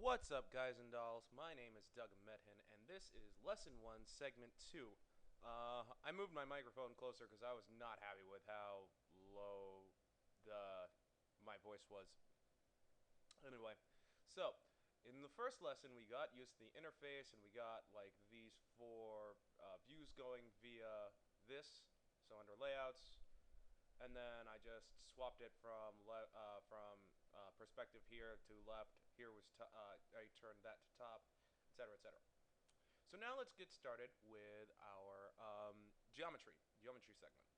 What's up, guys and dolls? My name is Doug Medhin, and this is Lesson 1, Segment 2. I moved my microphone closer because I was not happy with how low my voice was. Anyway, so in the first lesson, we got used to the interface, and we got like these four views going via this. So under layouts, and then I just swapped it from perspective here to left. Here was I turned that to top, etc., etc. So now let's get started with our geometry segment.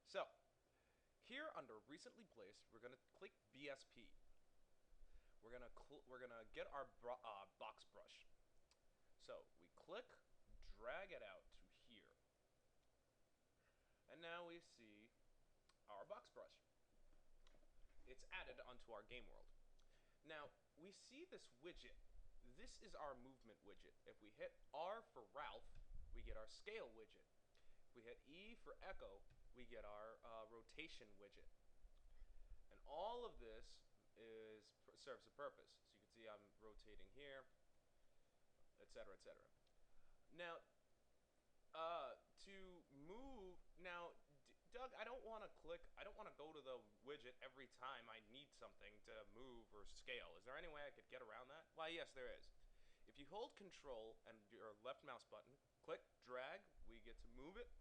So here under recently placed, we're gonna click BSP. We're gonna get our box brush. So we click, drag it out to here, and now we see our box brush. It's added onto our game world. Now, we see this widget. This is our movement widget. If we hit R for Ralph, we get our scale widget. If we hit E for Echo, we get our rotation widget. And all of this serves a purpose. So you can see I'm rotating here, etc., etc. Now, to move now, Doug, I don't want to go to the widget every time I need something to move or scale. Is there any way I could get around that? Why, yes, there is. If you hold Control and your left mouse button, click drag, we get to move it.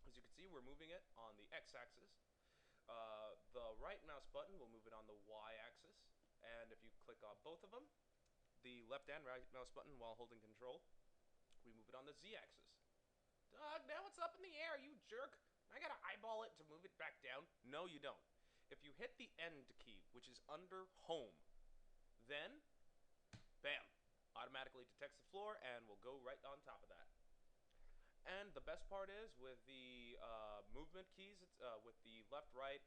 As you can see, we're moving it on the x-axis. The right mouse button will move it on the y-axis, and if you click on both of them, the left and right mouse button while holding Control, we move it on the z-axis. Doug, now it's up in the air, you jerk. I gotta eyeball it to move it back down. No, you don't. If you hit the end key, which is under home, then, bam, automatically detects the floor and will go right on top of that. And the best part is with the movement keys, with the left, right,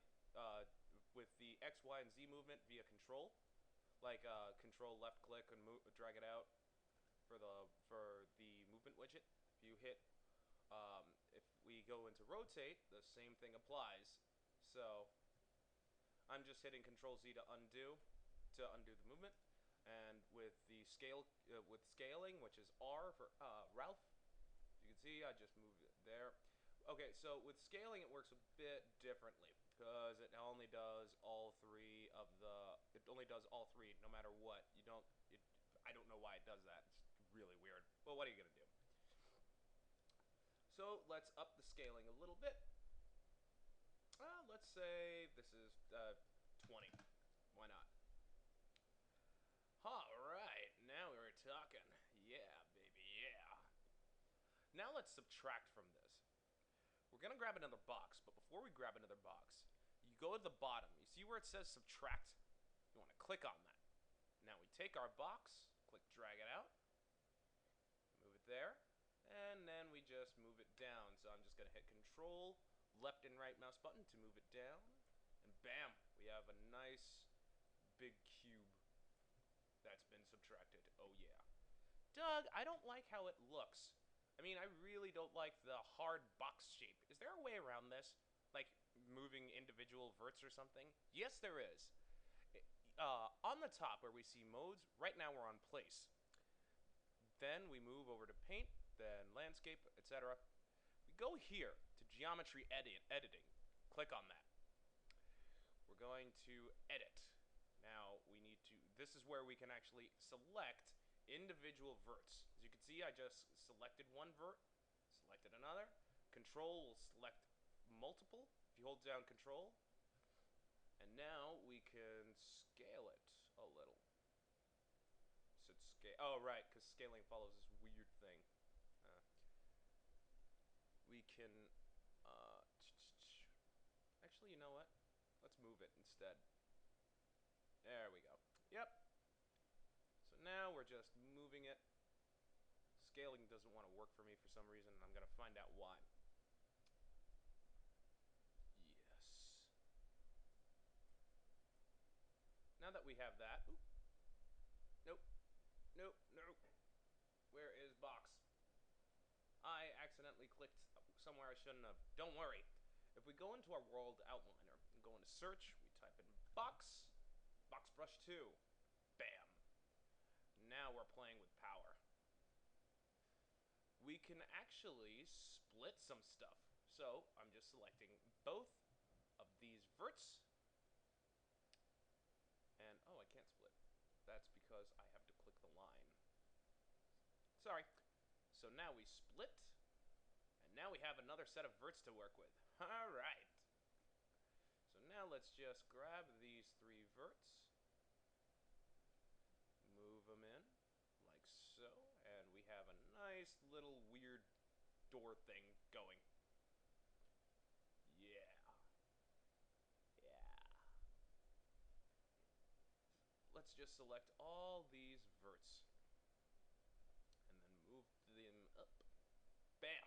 with the X, Y, and Z movement via Control, like Control left click and drag it out for the movement widget. If you hit if we go into rotate, the same thing applies. So I'm just hitting Control Z to undo the movement, and with the with scaling, which is R for Ralph, you can see I just moved it there. Okay, so with scaling, it works a bit differently because it only does all three no matter what. I don't know why it does that. It's really weird. Well, what are you gonna do? So let's up the scaling a little bit. Let's say this is 20. Why not? Alright, now we're talking. Yeah, baby, yeah. Now let's subtract from this. We're going to grab another box, but before we grab another box, you go to the bottom. You see where it says subtract? You want to click on that. Now we take our box, click drag it out, move it there, and then we just move it down. So I'm just going to hit Control, left and right mouse button to move it down, and bam, we have a nice big cube that's been subtracted. Oh yeah. Doug, I don't like how it looks. I mean, I really don't like the hard box shape. Is there a way around this? Like moving individual verts or something? Yes, there is. On the top where we see modes, right now we're on place. Then we move over to paint, then landscape, etc. We go here to geometry editing. Click on that. We're going to edit. Now we need to, this is where we can actually select individual verts. As you can see, I just selected one vert, selected another. Control will select multiple if you hold down Control. And now we can scale it a little. So scale. Oh, right, because scaling follows this weird thing. We can. Actually, you know what? Let's move it instead. There we go. Yep. So now we're just moving it. Scaling doesn't want to work for me for some reason, and I'm going to find out why. Yes. Now that we have that... Oop. Nope. Nope. Nope. Where is box? I accidentally clicked somewhere I shouldn't have. Don't worry. If we go into our world outliner and go into search, we type in box, box brush 2. Bam. now we're playing with power. We can actually split some stuff. So I'm just selecting both of these verts. And, oh, I can't split. That's because I have to click the line. Sorry. So now we split. And now we have another set of verts to work with. Alright. So now let's just grab these 3 verts. Move them in. Like so. And we have a nice little weird door thing going. Yeah. Yeah. Let's just select all these verts. And then move them up. Bam.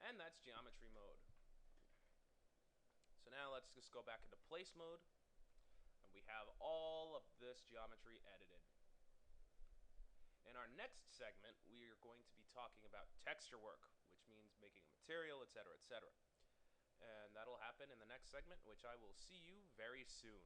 And that's geometry mode. So now let's just go back into place mode. And we have all of this geometry edited. In our next segment, we are going to be talking about texture work, which means making a material, etc., etc. And that'll happen in the next segment, which I will see you very soon.